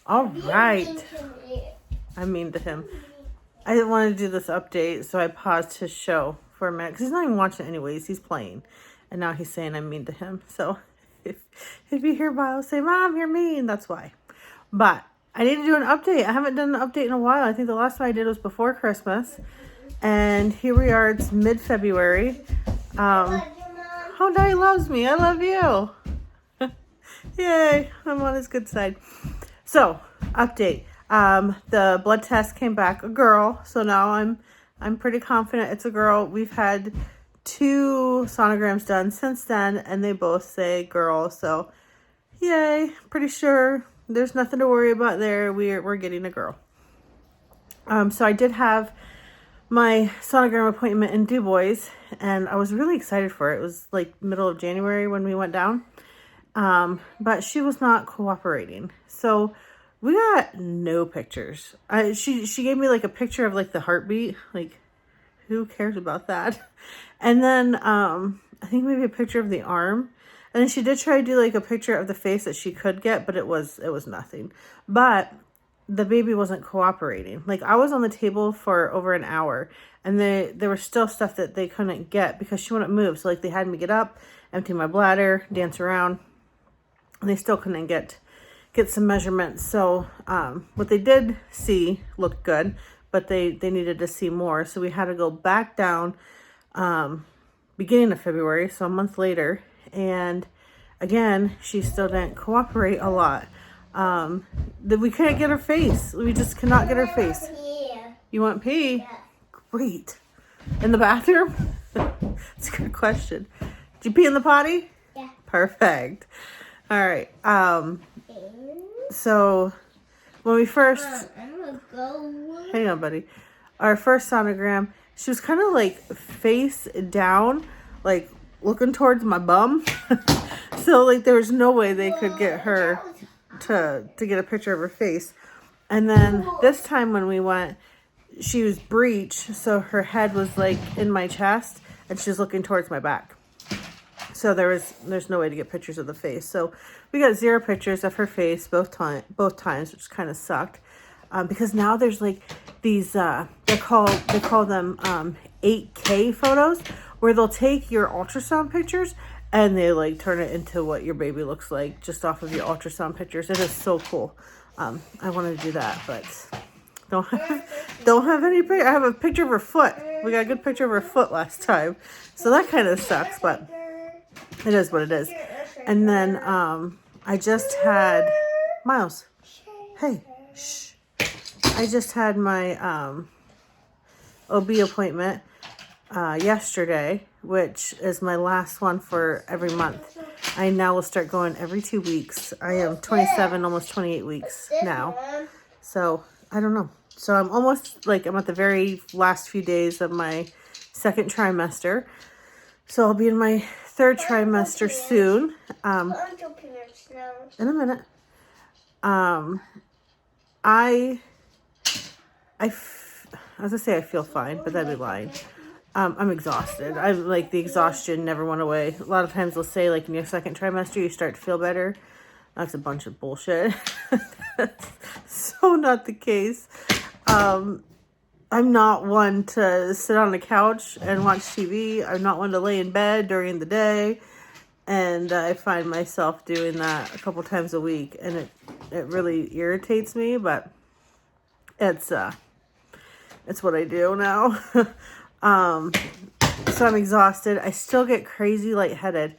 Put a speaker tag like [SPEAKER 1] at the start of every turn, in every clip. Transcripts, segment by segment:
[SPEAKER 1] All right. I mean to him. I didn't want to do this update, so I paused his show for a minute because he's not even watching it anyways. He's playing, and now he's saying I'm mean to him. So if you hear Miles say, "Mom, you're mean," that's why. But I need to do an update. I haven't done an update in a while. I think the last one I did was before Christmas, and here we are. It's mid-February. Oh, Daddy loves me. I love you. Yay! I'm on his good side. So update. The blood test came back a girl, so now I'm pretty confident it's a girl. We've had 2 sonograms done since then, and they both say girl. So, yay! Pretty sure there's nothing to worry about there. We're getting a girl. So I did have my sonogram appointment in Du Bois, and I was really excited for it. It was like middle of January when we went down, but she was not cooperating. So we got no pictures. She gave me like a picture of like the heartbeat. Like, who cares about that? And then I think maybe a picture of the arm. And then she did try to do like a picture of the face that she could get, but it was nothing. But the baby wasn't cooperating. Like, I was on the table for over an hour, and there was still stuff that they couldn't get because she wouldn't move. So like they had me get up, empty my bladder, dance around, and they still couldn't get some measurements. So what they did see looked good, but they needed to see more. So we had to go back down beginning of February, so a month later. And again, she still didn't cooperate a lot. We couldn't get her face. We just cannot get her face. You want pee?
[SPEAKER 2] Yeah.
[SPEAKER 1] Great. In the bathroom? That's a good question. Did you pee in the potty?
[SPEAKER 2] Yeah.
[SPEAKER 1] Perfect. All right. So when we first,
[SPEAKER 2] I'm gonna go.
[SPEAKER 1] hang on, buddy. Our first sonogram, she was kind of like face down, like looking towards my bum. So like there was no way they could get her to get a picture of her face. And then this time when we went, she was breech, so her head was like in my chest and she was looking towards my back. So there's no way to get pictures of the face. So we got 0 pictures of her face both times, which kind of sucked. Because now there's like these they call them 8K photos, where they'll take your ultrasound pictures and they like turn it into what your baby looks like just off of your ultrasound pictures. It is so cool. I want to do that, but don't have any picture. I have a picture of her foot. We got a good picture of her foot last time, so that kind of sucks, but it is what it is. And then I just had Miles. Hey, shh. I just had my OB appointment yesterday, which is my last one for every month. I now will start going every 2 weeks. I am 27, almost 28 weeks now. So I don't know. So I'm almost like I'm at the very last few days of my 2nd trimester. So I'll be in my 3rd trimester soon. In a minute. I was gonna say I feel fine, but that'd be lying. I'm exhausted. I'm like, the exhaustion never went away. A lot of times they'll say like in your 2nd trimester you start to feel better. That's a bunch of bullshit. That's so not the case. I'm not one to sit on the couch and watch TV. I'm not one to lay in bed during the day. And I find myself doing that a couple times a week, and it really irritates me, but it's what I do now. So I'm exhausted. I still get crazy lightheaded.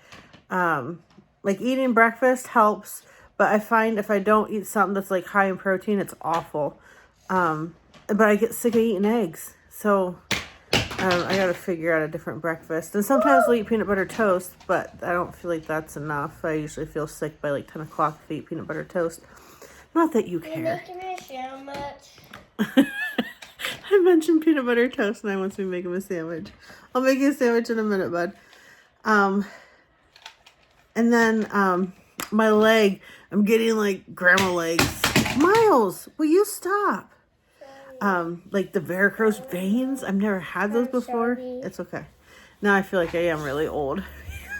[SPEAKER 1] Like eating breakfast helps, but I find if I don't eat something that's like high in protein, it's awful. But I get sick of eating eggs. So I gotta figure out a different breakfast. And sometimes I'll eat peanut butter toast, but I don't feel like that's enough. I usually feel sick by like 10 o'clock if I eat peanut butter toast. Not that you care.
[SPEAKER 2] You're making me a sandwich.
[SPEAKER 1] I mentioned peanut butter toast and I wants me to make him a sandwich. I'll make you a sandwich in a minute, bud. And then my leg, I'm getting like grandma legs. Miles, will you stop? Like the varicose veins. I've never had those before. It's okay. Now I feel like I am really old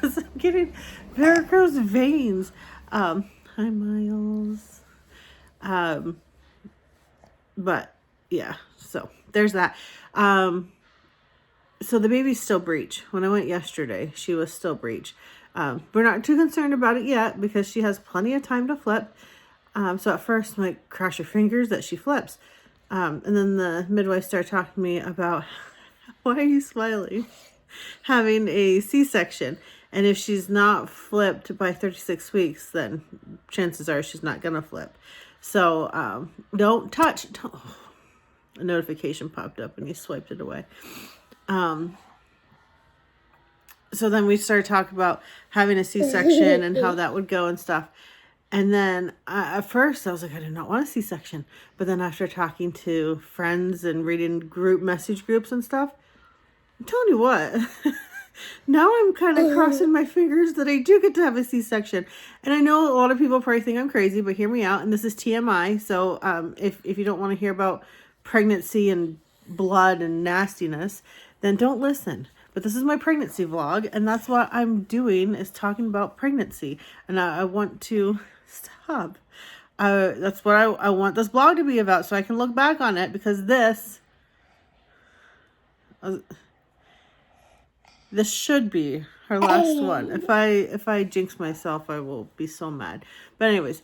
[SPEAKER 1] because I'm getting varicose veins. Hi, Miles. But yeah, so there's that. So the baby's still breech. When I went yesterday, she was still breech. We're not too concerned about it yet because she has plenty of time to flip. So at first, I'm like, cross your fingers that she flips. And then the midwife started talking to me about, why are you smiling? Having a C-section. And if she's not flipped by 36 weeks, then chances are she's not going to flip. So don't touch. A notification popped up and he swiped it away. So then we started talking about having a C-section and how that would go and stuff. And then at first I was like, I did not want a C-section. But then after talking to friends and reading group message groups and stuff, I'm telling you what, now I'm kind of crossing my fingers that I do get to have a C-section. And I know a lot of people probably think I'm crazy, but hear me out. And this is TMI. So if you don't want to hear about pregnancy and blood and nastiness, then don't listen. But this is my pregnancy vlog, and that's what I'm doing, is talking about pregnancy. And I want to stop. That's what I want this vlog to be about, so I can look back on it, because this should be her last one. If I jinx myself, I will be so mad. But anyways,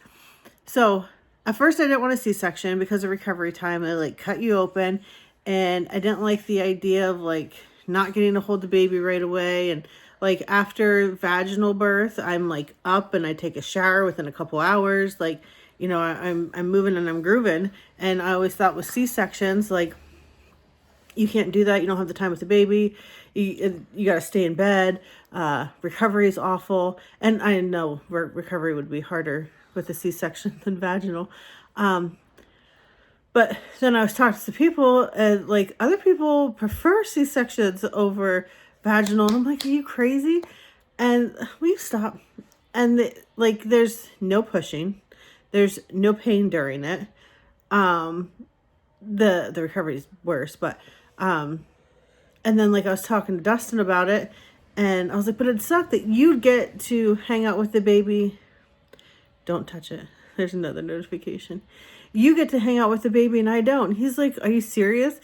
[SPEAKER 1] so at first I didn't want a C-section because of recovery time. They like cut you open, and I didn't like the idea of like not getting to hold the baby right away. And like after vaginal birth, I'm like up and I take a shower within a couple hours. Like, you know, I'm moving and I'm grooving. And I always thought with C-sections, like, you can't do that. You don't have the time with the baby. You got to stay in bed. Recovery is awful. And I know recovery would be harder with a C-section than vaginal. But then I was talking to people, and like other people prefer C-sections over vaginal. And I'm like, are you crazy? And we stop. And like, there's no pushing. There's no pain during it. The recovery is worse, but, and then like I was talking to Dustin about it, and I was like, but it sucked that you'd get to hang out with the baby. Don't touch it. There's another notification. You get to hang out with the baby and I don't. He's like, are you serious?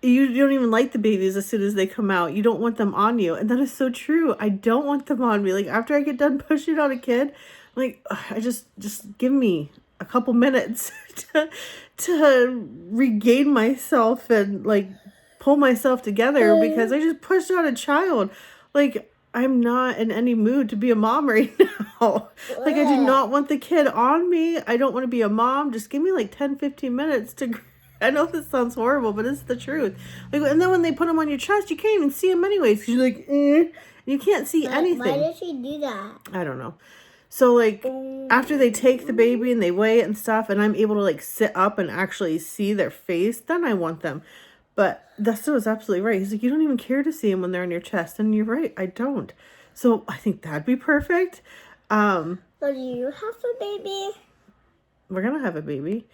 [SPEAKER 1] You don't even like the babies as soon as they come out. You don't want them on you. And that is so true. I don't want them on me. Like after I get done pushing on a kid, like I just give me a couple minutes to regain myself and like pull myself together, because I just pushed out a child. Like I'm not in any mood to be a mom right now. Like I do not want the kid on me. I don't want to be a mom. Just give me like 10-15 minutes to, I know this sounds horrible, but it's the truth. Like, and then when they put them on your chest, you can't even see them anyways, because you're like, you can't see anything.
[SPEAKER 2] Why did she do that?
[SPEAKER 1] I don't know. So like after they take the baby and they weigh it and stuff, and I'm able to like sit up and actually see their face, then I want them. But Dustin was absolutely right. He's like, you don't even care to see them when they're on your chest. And you're right, I don't. So I think that'd be perfect.
[SPEAKER 2] So do you have a baby?
[SPEAKER 1] We're going to have a baby.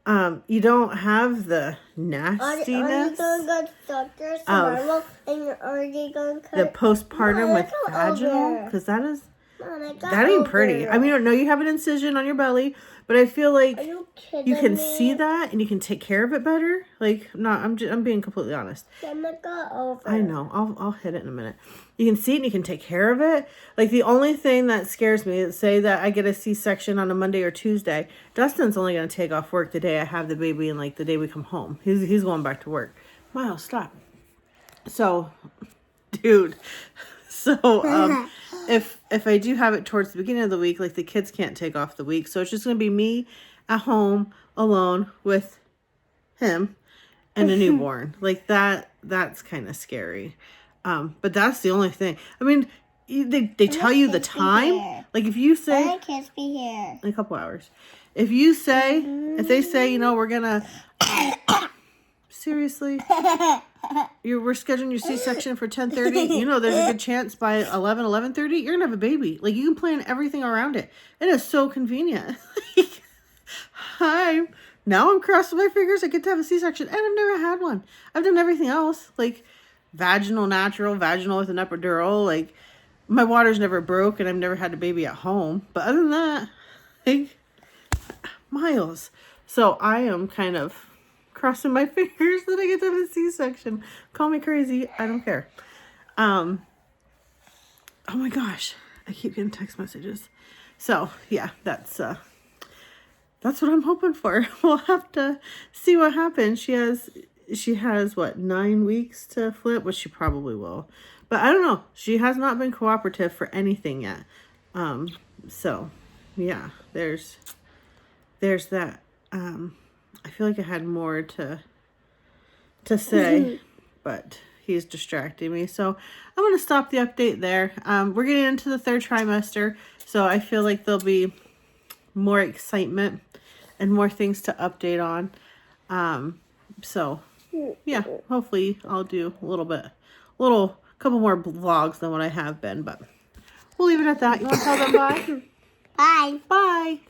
[SPEAKER 1] You don't have the nastiness.
[SPEAKER 2] Are you going to go to doctor's tomorrow? And you're already going to cut
[SPEAKER 1] the postpartum with vaginal? Because that is... that ain't pretty. I mean, I know you have an incision on your belly, but I feel like you can see that and you can take care of it better. Like, no, I'm being completely honest. I know. I'll hit it in a minute. You can see it and you can take care of it. Like, the only thing that scares me is, say that I get a C-section on a Monday or Tuesday. Dustin's only going to take off work the day I have the baby and like the day we come home. He's going back to work. Miles, stop. So, dude. So, if I do have it towards the beginning of the week, like the kids can't take off the week. So it's just going to be me at home alone with him and a newborn. Like that's kind of scary. But that's the only thing. I mean, they tell you the time. Like if you say,
[SPEAKER 2] my kids be here
[SPEAKER 1] in a couple hours, if they say, you know, we're going to, seriously, we're scheduling your C-section for 10:30. You know, there's a good chance by 11:30, you're gonna have a baby. Like you can plan everything around it. It is so convenient. Now I'm crossing my fingers. I get to have a C-section, and I've never had one. I've done everything else, like vaginal, natural, vaginal with an epidural. Like my water's never broke, and I've never had a baby at home. But other than that, like miles. So I am kind of crossing my fingers that I get to have a C-section. Call me crazy. I don't care. Oh my gosh. I keep getting text messages. So yeah, that's what I'm hoping for. We'll have to see what happens. She has what, 9 weeks to flip, which she probably will. But I don't know. She has not been cooperative for anything yet. So yeah, there's that. I feel like I had more to say, but he's distracting me. So I'm going to stop the update there. We're getting into the 3rd trimester, so I feel like there'll be more excitement and more things to update on. So yeah, hopefully I'll do a couple more vlogs than what I have been, but we'll leave it at that. You want to tell them bye?
[SPEAKER 2] Bye.
[SPEAKER 1] Bye.